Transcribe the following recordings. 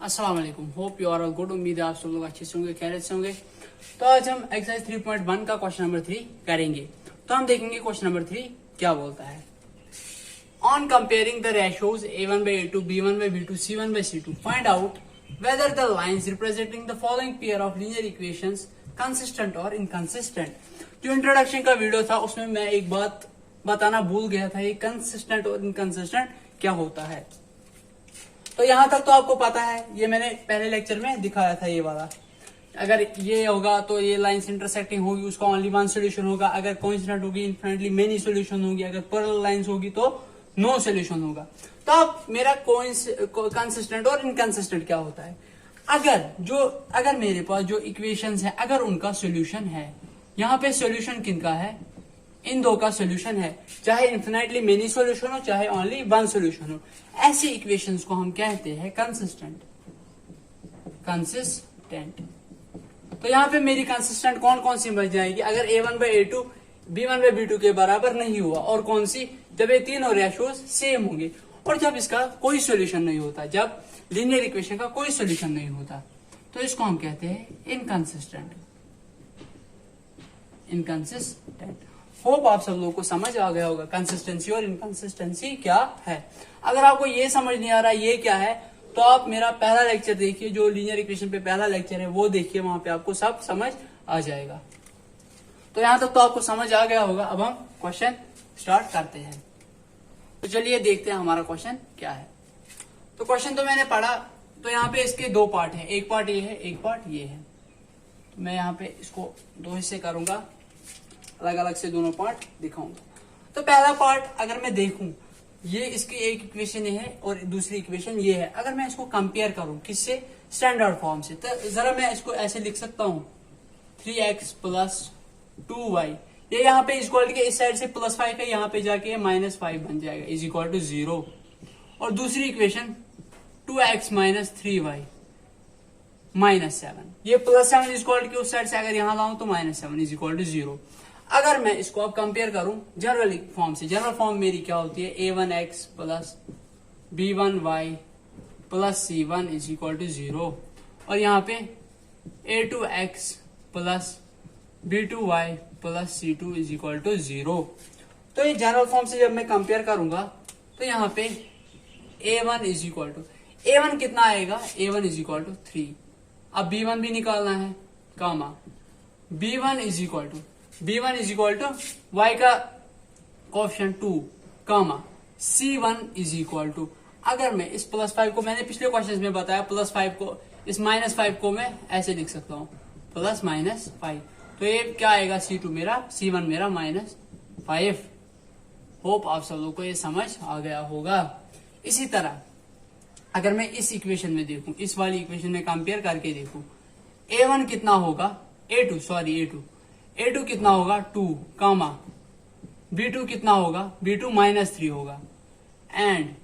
अस्सलाम वालेकुम। Hope you are all good. उम्मीद है आप सब लोग अच्छे से होंगे, खैरियत से होंगे। तो आज हम एक्सरसाइज 3.1 का क्वेश्चन नंबर 3 करेंगे। तो हम देखेंगे क्वेश्चन नंबर 3 क्या बोलता है। On comparing the ratios a1/a2, b1/b2, c1/c2, find out whether the lines representing the following pair of linear equations consistent or inconsistent। जो इंट्रोडक्शन का वीडियो था उसमें मैं एक बात बताना भूल गया था, ये कंसिस्टेंट और इनकंसिस्टेंट क्या होता है। तो यहां तक तो आपको पता है, ये मैंने पहले लेक्चर में दिखाया था। ये वाला अगर ये होगा तो ये लाइंस इंटरसेक्टिंग होगी, उसका ओनली वन सोल्यूशन होगा। अगर कोइंसिडेंट होगी इन्फिनिटली मेनी सोल्यूशन होगी। अगर पैरेलल लाइंस होगी तो नो सोल्यूशन होगा। तो अब मेरा कंसिस्टेंट और इनकंसिस्टेंट क्या होता है। अगर मेरे पास जो इक्वेशंस है अगर उनका सोल्यूशन है, यहाँ पे सोल्यूशन किनका है, इन दो का सोल्यूशन है, चाहे इन्फिनिटली मेनी सोल्यूशन हो चाहे ओनली वन सोल्यूशन हो, ऐसी इक्वेशंस को हम कहते हैं कंसिस्टेंट। तो यहाँ पे मेरी कंसिस्टेंट कौन कौन सी बच जाएगी। अगर a1/a2 b1/b2 के बराबर नहीं हुआ, और कौन सी, जब ये तीनों रेशियोज सेम होंगे और जब इसका कोई सोल्यूशन नहीं होता, जब लीनियर इक्वेशन का कोई सोल्यूशन नहीं होता, तो इसको हम कहते हैं इनकंसिस्टेंट। होप आप सब लोगों को समझ आ गया होगा कंसिस्टेंसी और इनकंसिस्टेंसी क्या है। अगर आपको ये समझ नहीं आ रहा ये क्या है, तो आप मेरा पहला लेक्चर देखिए, जो लीनियर इक्वेशन पे पहला लेक्चर है वो देखिए, वहां पे आपको सब समझ आ जाएगा। तो यहां तक तो आपको समझ आ गया होगा। अब हम क्वेश्चन स्टार्ट करते हैं। तो चलिए देखते हैं हमारा क्वेश्चन क्या है। तो क्वेश्चन तो मैंने पढ़ा, तो यहाँ पे इसके दो पार्ट हैं, एक पार्ट ये है एक पार्ट ये है। तो मैं यहाँ पे इसको दो हिस्से करूंगा, अलग अलग से दोनों पार्ट दिखाऊंगा। तो पहला पार्ट अगर मैं देखूं, ये इसकी एक इक्वेशन है और दूसरी इक्वेशन ये है। अगर मैं इसको कंपेयर करूं किससे, स्टैंडर्ड फॉर्म से, तो जरा मैं इसको ऐसे लिख सकता हूं 3x + 2y। ये यहाँ पे इक्वल के इस साइड से +5 है, यहाँ पे जाके -5 बन जाएगा = 0। और दूसरी इक्वेशन 2x - 3y -7। ये +7 इक्वल के उस साइड से अगर यहाँ लाऊं तो -7 = 0। अगर मैं इसको अब कंपेयर करूं जनरल फॉर्म से, जनरल फॉर्म मेरी क्या होती है, a1x + b1y + c1 = 0। और यहाँ पे a2x + b2y + c2 = 0। तो ये जनरल फॉर्म से जब मैं कंपेयर करूंगा तो यहाँ पे a1 कितना आएगा, a1 = 3। अब b1 भी निकालना है, कामा b1 y का कोएफिशिएंट 2, कामा c1 अगर मैं इस +5 को, मैंने पिछले क्वेश्चन में बताया, +5 को, इस -5 को मैं ऐसे लिख सकता हूं +-5। तो ये क्या आएगा, c2 मेरा, c1 मेरा -5। होप आप सब लोगों को ये समझ आ गया होगा। इसी तरह अगर मैं इस इक्वेशन में देखूं, इस वाली इक्वेशन में कंपेयर करके देखूं, a1 कितना होगा, a2 कितना होगा 2, कामा b2 कितना होगा, b2 -3 होगा, एंड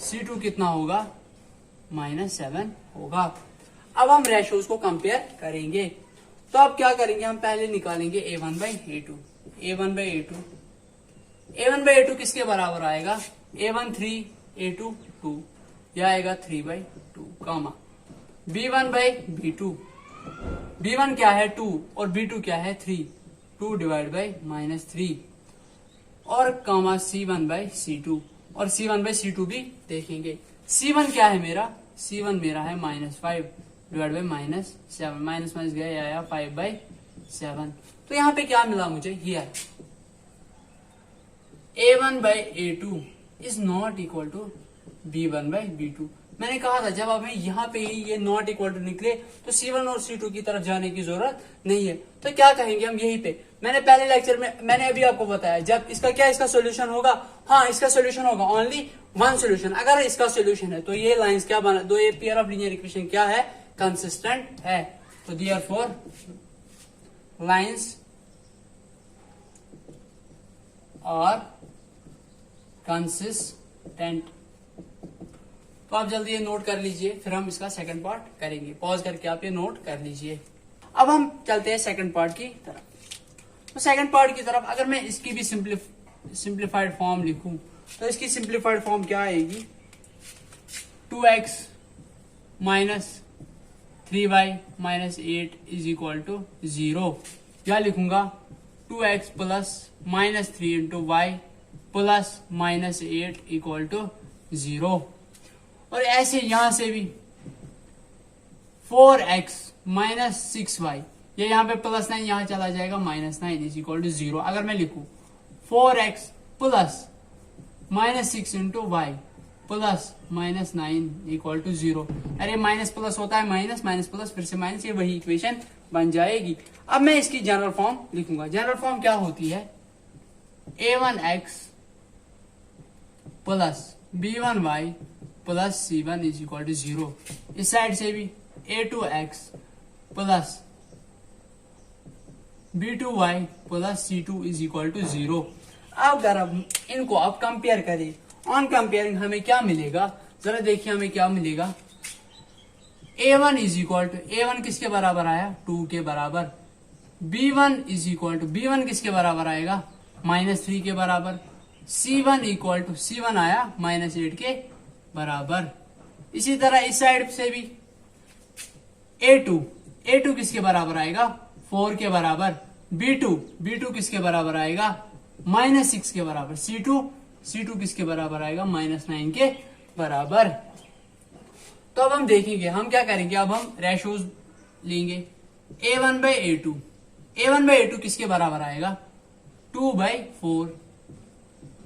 c2 कितना होगा, -7 होगा। अब हम रेशियोज को कंपेयर करेंगे। तो अब क्या करेंगे, हम पहले निकालेंगे a1/a2 किसके बराबर आएगा, a1 3, a2 2, यह आएगा 3/2, कामा b1/b2, b1 क्या है 2 और b2 क्या है 3, 2 / -3, और कामा c1/c2, और c1/c2 भी देखेंगे। c1 क्या है मेरा, c1 मेरा है -5 / -7, माइनस गया आया 5/7। तो यहाँ पे क्या मिला मुझे, here a1/a2 is not equal to b1/b2। मैंने कहा था जब हमें यहाँ पे ही ये नॉट इक्वल टू निकले तो c1 और c2 की तरफ जाने की जरूरत नहीं है। तो क्या कहेंगे हम यहीं पे, मैंने पहले लेक्चर में, मैंने अभी आपको बताया, जब इसका सोल्यूशन होगा, हाँ इसका सोल्यूशन होगा, ओनली वन सोल्यूशन। अगर इसका सोल्यूशन है तो ये लाइंस क्या बना, दो ये पेयर ऑफ लीनियर इक्वेशन क्या है, कंसिस्टेंट है। तो देयरफॉर लाइंस आर कंसिस्टेंट। तो आप जल्दी ये नोट कर लीजिए, फिर हम इसका सेकंड पार्ट करेंगे। पॉज करके आप ये नोट कर लीजिए। अब हम चलते हैं सेकंड पार्ट की तरफ। तो सेकंड पार्ट की तरफ अगर मैं इसकी भी सिंप्लीफाइड फॉर्म लिखूं, तो इसकी सिंप्लीफाइड फॉर्म क्या आएगी, 2x minus 3y minus 8 is equal to 0। क्या लिखूंगा 2x plus minus 3 into y plus minus 8 equal to 0। और ऐसे यहां से भी 4x माइनस 6y, ये यहाँ पे प्लस 9 यहां चला जाएगा माइनस 9 इज इक्वल टू 0। अगर मैं लिखूं 4x plus minus 6 into y plus minus 9 equal to 0। अरे माइनस प्लस होता है माइनस, माइनस प्लस फिर से माइनस, ये वही इक्वेशन बन जाएगी। अब मैं इसकी जनरल फॉर्म लिखूंगा। जनरल फॉर्म क्या होती है a1x plus b1y plus c1 is equal to 0। इस साइड से भी a2x plus b2y plus c2 is equal to 0। अब अगर अब इनको आप कंपेयर करें, ऑन कंपेयरिंग हमें क्या मिलेगा, जरा देखिए हमें क्या मिलेगा। a1 is equal to, a1 किसके बराबर आया 2 के बराबर। b1 is equal to, b1 किसके बराबर आएगा -3 के बराबर। c1 इक्वल टू, c1 आया -8 के बराबर। इसी तरह इस साइड से भी a2 किसके बराबर आएगा 4 के बराबर। b2 किसके बराबर आएगा -6 के बराबर। c2 किसके बराबर आएगा -9 के बराबर। तो अब हम देखेंगे, हम क्या करेंगे, अब हम रेशोज लेंगे। a1/a2 किसके बराबर आएगा 2/4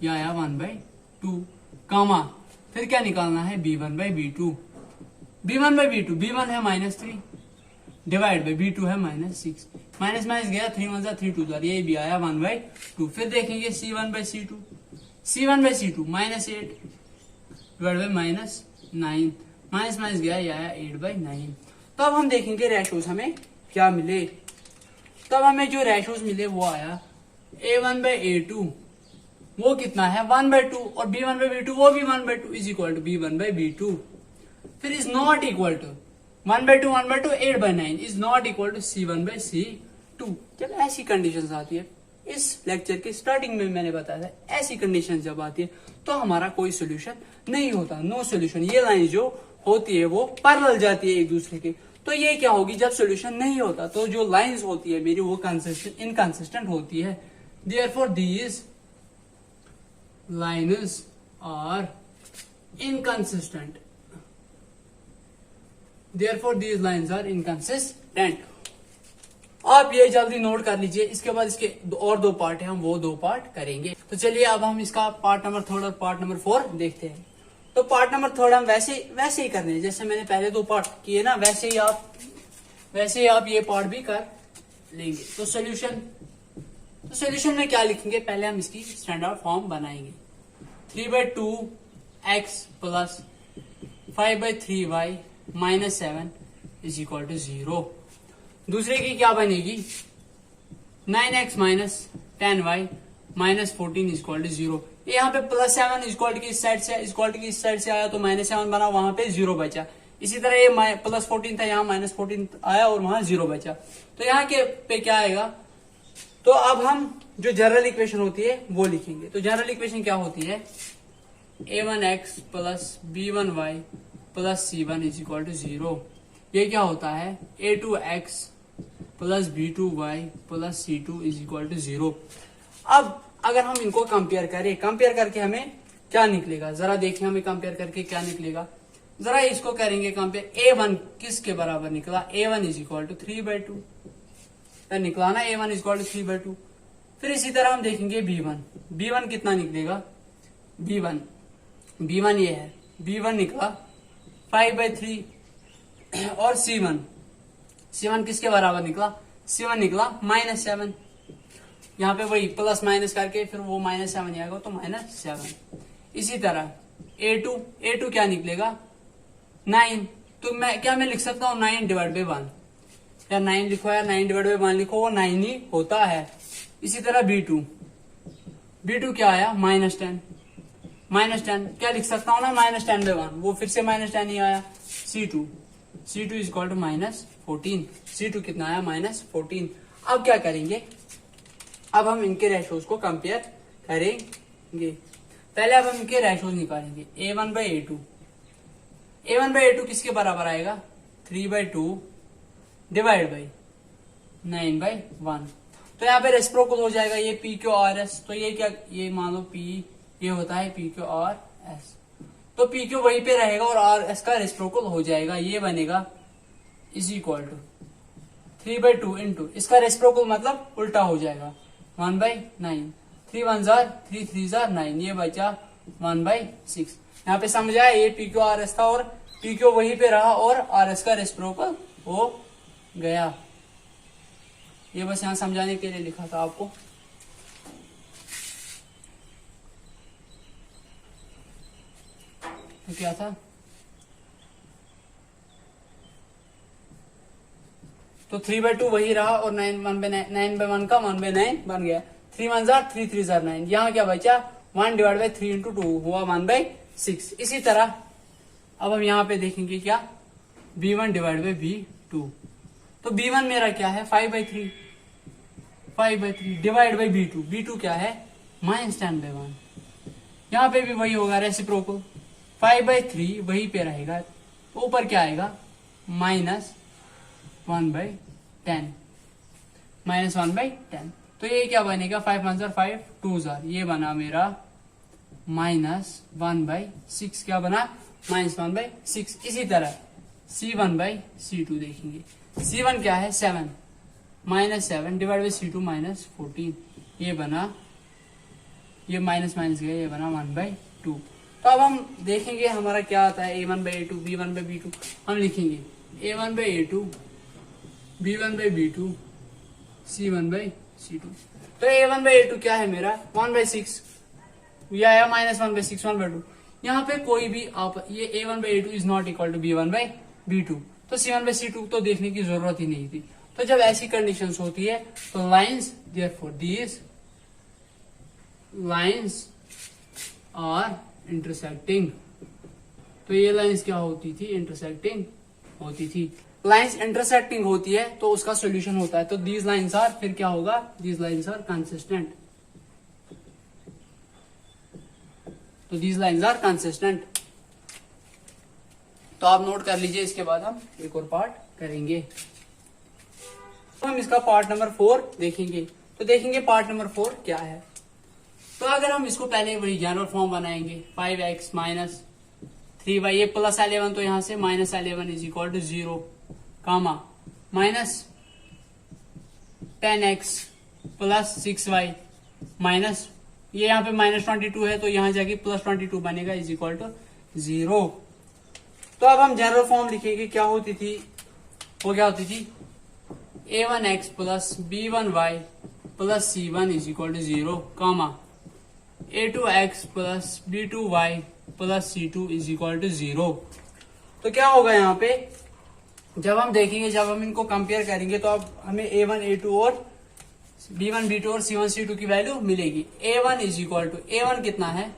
या आया 1/2 कामा, फिर क्या निकालना है b1/b2। b1 है -3 डिवाइड बाई b2 है -6। माइनस माइनस गया 3 1 3 2 ये भी आया 1/2। फिर देखेंगे c1/c2 -8 divide by -9 minus minus गया ये आया 8/9। तो अब हम देखेंगे रेशोज हमें क्या मिले। तब हमें जो रेशोज मिले वो आया a1/a2 वो कितना है 1/2 और b1/b2 वो भी 1/2 इज इक्वल टू b1/b2। फिर is not equal to 1/2 8/9 is not equal to c1/c2। जब ऐसी कंडीशंस आती है, इस लेक्चर के स्टार्टिंग में मैंने बताया था, ऐसी कंडीशंस जब आती है तो हमारा कोई सोल्यूशन नहीं होता, नो सोल्यूशन। ये लाइन जो होती है वो पैरेलल जाती है एक दूसरे के। तो ये क्या होगी जब सोल्यूशन नहीं होता, तो जो लाइंस होती है मेरी वो इनकंसिस्टेंट होती है। Therefore these lines are inconsistent. Therefore these lines are inconsistent। आप ये जल्दी नोट कर लीजिए। इसके बाद इसके और 2 पार्ट है, हम वो 2 पार्ट करेंगे। तो चलिए अब हम इसका पार्ट नंबर 3 और पार्ट नंबर 4 देखते हैं। तो पार्ट नंबर 3 हम वैसे ही करने हैं जैसे मैंने पहले 2 पार्ट किए ना, वैसे ही आप ये पार्ट भी कर लेंगे। तो सोल्यूशन में क्या लिखेंगे, पहले हम इसकी स्टैंडर्ड फॉर्म बनाएंगे। 3/2x plus 5/3y -7 is equal to 0। दूसरे की क्या बनेगी 9x minus 10y -14 is equal to 0। यहाँ पे +7 इक्वल की इस साइड से आया तो -7 बना, वहां पे 0 बचा। इसी तरह ये +14 था, यहाँ -14 आया और वहां 0 बचा। तो यहाँ के पे क्या आएगा, तो अब हम जो जनरल इक्वेशन होती है वो लिखेंगे। तो जनरल इक्वेशन क्या होती है a1x plus b1y plus c1 is equal to 0। ये क्या होता है a2x plus b2y plus c2 is equal to 0। अब अगर हम इनको कंपेयर करके हमें क्या निकलेगा, जरा देखिए हमें कंपेयर करके क्या निकलेगा। जरा इसको करेंगे कंपेयर, a1 किसके बराबर निकला, a1 इज इक्वल टू 3/2 निकला ना, a1 इज इक्वल टू 3/2। फिर इसी तरह हम देखेंगे b1 कितना निकलेगा, b1 ये है, b1 निकला 5/3 और c1 किसके बराबर निकला, c1 निकला -7। यहाँ पे वही प्लस माइनस करके फिर वो -7 आएगा तो -7। इसी तरह a2 क्या निकलेगा 9। तो मैं लिख सकता हूँ 9 डिवाइड बाई 1, या 9 लिखो या 9 डिवाइड बाई 1 लिखो, वो 9 ही होता है। इसी तरह b2 क्या आया -10 क्या लिख सकता हूँ ना -10/1, वो फिर से -10 ही आया। c2 is equal to -14, c2 कितना आया -14। अब क्या करेंगे, अब हम इनके रेशोज को कंपेयर करेंगे। पहले अब हम इनके रेशोज निकालेंगे A1/A2 किसके बराबर आएगा? 3/2 डिवाइड बाई 9/1। तो यहाँ पे रेसिप्रोकल हो जाएगा, ये PQRS। तो ये क्या, ये मान लो P, ये होता है PQRS। तो PQ वहीं पे रहेगा और RS का रेसिप्रोकल हो जाएगा, ये बनेगा इज इक्वल टू 3/2 इंटू इसका रेसिप्रोकल मतलब उल्टा हो जाएगा 1/9। 3 1 जार 3 3 जार 9, ये बचा 1/6। यहाँ पे समझ आया, ये PQRS था और PQ वहीं पे रहा और RS का रेसिप्रोकल हो गया। ये बस यहाँ समझाने के लिए लिखा था आपको। तो क्या था, तो 3/2 वही रहा और 9/1 का 1/9 बन गया। 3 1 जार 3 3 जार 9, यहाँ क्या बचा 1 डिवाइड बाई 3 इंटू 2 हुआ 1/6। इसी तरह अब हम यहाँ पे देखेंगे क्या, B1 डिवाइड बाई B2। तो B1 मेरा क्या है 5/3 डिवाइड बाई B2 क्या है -10/1। यहाँ पे भी वही होगा रेसिप्रोकल, 5/3 वही पे रहेगा, ऊपर क्या आएगा -1/10। तो ये क्या बनेगा 5 1 जार 5 2 जार, ये बना मेरा -1/6। क्या बना -1/6। इसी तरह C1/C2 देखेंगे। C1 क्या है 7 -7 डिवाइड बाई C2 -14, ये बना, ये माइनस माइनस गया, ये बना 1/2। तो अब हम देखेंगे हमारा क्या आता है A1/A2 B1/B2। हम लिखेंगे A1/A2 B1/B2 C1/C2। तो A1/A2 क्या है मेरा 1/6, ये आया -1/6 1/2। यहाँ पे कोई भी आप, ये A1/A2 is not equal to B1/B2, तो C1/C2 तो देखने की जरूरत ही नहीं थी। तो जब ऐसी कंडीशंस होती है तो lines, therefore these lines are intersecting. तो ये लाइंस क्या होती थी, इंटरसेक्टिंग होती थी। लाइंस इंटरसेक्टिंग होती है तो उसका सोल्यूशन होता है। तो दीज लाइंस आर, फिर क्या होगा, दीज लाइंस आर कंसिस्टेंट। तो दीज लाइंस आर कंसिस्टेंट। तो आप नोट कर लीजिए, इसके बाद हम एक और पार्ट करेंगे। तो हम इसका पार्ट नंबर 4 देखेंगे। तो देखेंगे पार्ट नंबर 4 क्या है। तो अगर हम इसको पहले वही जनरल फॉर्म बनाएंगे 5x माइनस 3y, ये प्लस 11 तो यहां से -11 is equal to 0 comma minus 10x plus 6y minus, ये यहाँ पे -22 है तो यहां जाके +22 बनेगा इज इक्वल टू 0। तो अब हम जनरल फॉर्म लिखेंगे, क्या होती थी, वो क्या होती थी A1x plus B1y plus C1 is equal to 0 comma A2x plus B2y plus C2 is equal to 0। तो क्या होगा यहाँ पे, जब हम देखेंगे, जब हम इनको कंपेयर करेंगे तो अब हमें A1 A2 और B1 B2 और C1 C2 की वैल्यू मिलेगी। A1 is equal to, A1 कितना है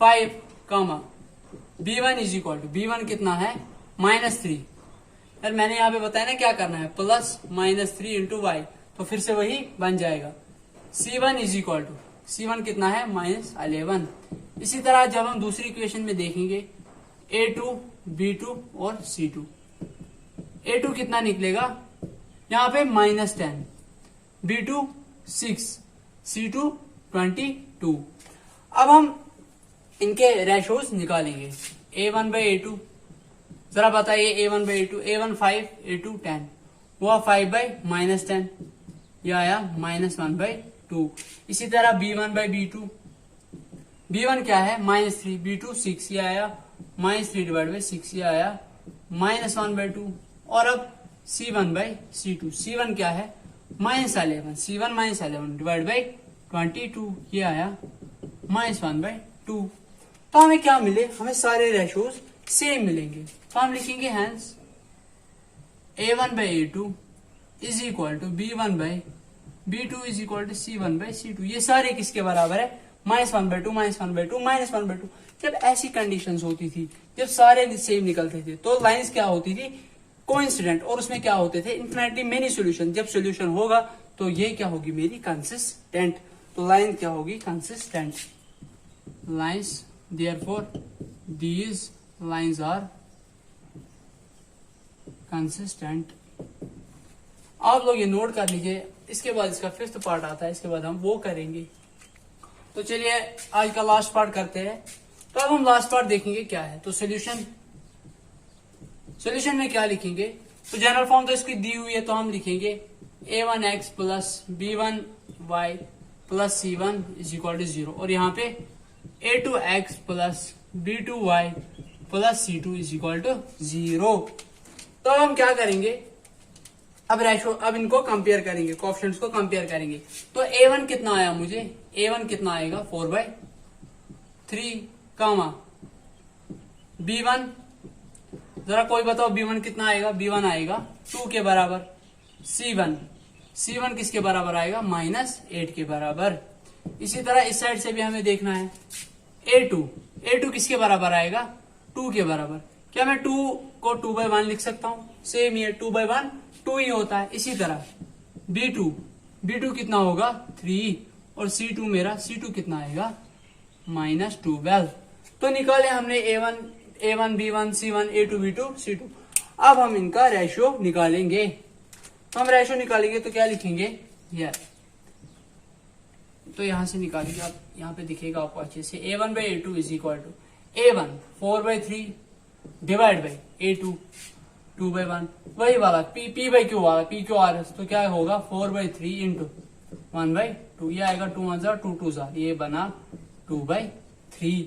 5 कामा B1 is equal to, B1 कितना है -3। यार मैंने यहाँ पे बताया ना क्या करना है, प्लस -3 इंटू वाई, तो फिर से वही बन जाएगा। C1 is equal to, C1 कितना है -11। इसी तरह जब हम दूसरी इक्वेशन में देखेंगे A2 B2 और C2, A2 कितना निकलेगा यहाँ पे -10, B2 6, C2 22। अब हम इनके रेशोज निकालेंगे। A1/A2 जरा बताइए, A1/A2, A1 5 A2 10 हुआ 5/-10, यह आया -1/2। इसी तरह B1/B2, B1 क्या है -3, B2 6, ये आया -3/6, ये आया -1/2। और अब C1/C2, C1 क्या है -11, C1 -11 डिवाइड बाई 22, ये आया -1/2। तो हमें क्या मिले, हमें सारे रेशोज सेम मिलेंगे। तो हम लिखेंगे hence A1/A2 is equal to B1/B2 is equal to C1/C2। ये सारे किसके बराबर है -1/2 -1/2 -1/2। जब ऐसी कंडीशंस होती थी, जब सारे सेम निकलते थे, तो लाइंस क्या होती थी कोइंसिडेंट, और उसमें क्या होते थे इन्फिनिटली मेनी सॉल्यूशन। जब सॉल्यूशन होगा तो ये क्या होगी मेरी कंसिस्टेंट। तो लाइन क्या होगी consistent. Lines therefore these lines are consistent. आप लोग ये नोट कर लीजिए, इसके बाद इसका फिफ्थ पार्ट आता है, इसके बाद हम वो करेंगे। तो चलिए आज का लास्ट पार्ट करते हैं। तो अब हम लास्ट पार्ट देखेंगे क्या है। तो सॉल्यूशन में क्या लिखेंगे, तो जनरल फॉर्म तो इसकी दी हुई है, तो हम लिखेंगे a1x plus b1y plus c1 is equal to 0, और यहाँ पे a2x plus b2y plus c2 is equal to 0। तो हम क्या करेंगे, अब रेशो, अब इनको कंपेयर करेंगे, कोएफिशिएंट्स को कंपेयर करेंगे। तो a1 कितना आया मुझे, a1 कितना आएगा 4/3 कामा b1, जरा कोई बताओ b1 कितना आएगा, b1 आएगा 2 के बराबर। c1 किसके बराबर आएगा, -8 के बराबर। इसी तरह इस साइड से भी हमें देखना है a2 किसके बराबर आएगा, 2 के बराबर। क्या मैं 2 को 2/1 लिख सकता हूं, सेम ये 2/1 2 ही होता है। इसी तरह b2 कितना होगा 3, और c2 कितना आएगा -12। तो निकाले हमने a1 b1 c1 a2 b2 c2। अब हम इनका रेशियो निकालेंगे। तो हम रेशियो निकालेंगे तो क्या लिखेंगे यार, तो यहां से निकालिए आप, यहां पे दिखेगा आपको अच्छे से। a1/a2 is equal to a1 4/3 divide by a2 2/1, वही वाला p/q वाला p/q r, तो क्या होगा 4/3 इंटू 1/2, ये आएगा 2 1 2 2, ये बना 2/3।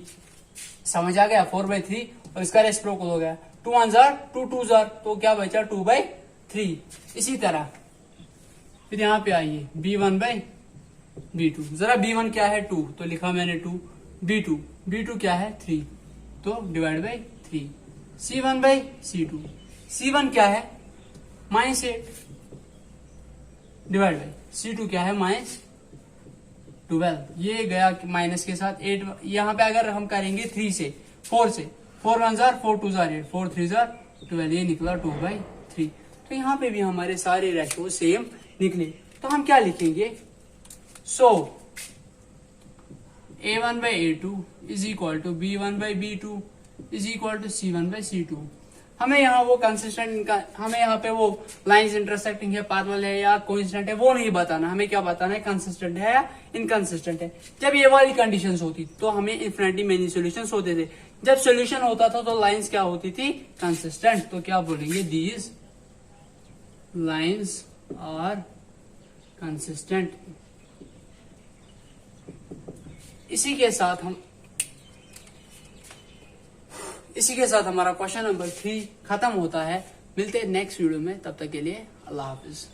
समझ आ गया, 4/3 और इसका रेसिप्रोकल हो गया 2 1 2 2, तो क्या बचा 2/3। इसी तरह फिर यहाँ पे आइए b1/b2, जरा b1 क्या है 2, तो लिखा मैंने 2, b2 क्या है 3, तो डिवाइड बाई 3, c1/c2, c1 क्या है -8 डिवाइड बाई c2 क्या है -12, ये गया माइनस के साथ 8। यहाँ पे अगर हम करेंगे 3 से 4 से, 4 1 4 2 8 4 3 12, ये निकला 2/3। तो यहाँ पे भी हमारे सारे रेशियो सेम निकले। तो हम क्या लिखेंगे, so a1/a2 is equal to b1/b2 is equal to c1/c2। हमें यहाँ वो कंसिस्टेंट, हमें यहाँ पे वो लाइंस इंटरसेक्टिंग है, पैरेलल है या कोइंसिडेंट है, वो नहीं बताना। हमें क्या बताना है, कंसिस्टेंट है या इनकंसिस्टेंट है। जब ये वाली कंडीशंस होती तो हमें इन्फिनिटी मेनी सॉल्यूशंस होते थे। जब सॉल्यूशन होता था तो लाइंस क्या होती थी, कंसिस्टेंट। तो क्या बोलेंगे, दीज लाइंस आर कंसिस्टेंट। इसी के साथ हमारा क्वेश्चन नंबर 3 खत्म होता है। मिलते हैं नेक्स्ट वीडियो में, तब तक के लिए अल्लाह हाफिज।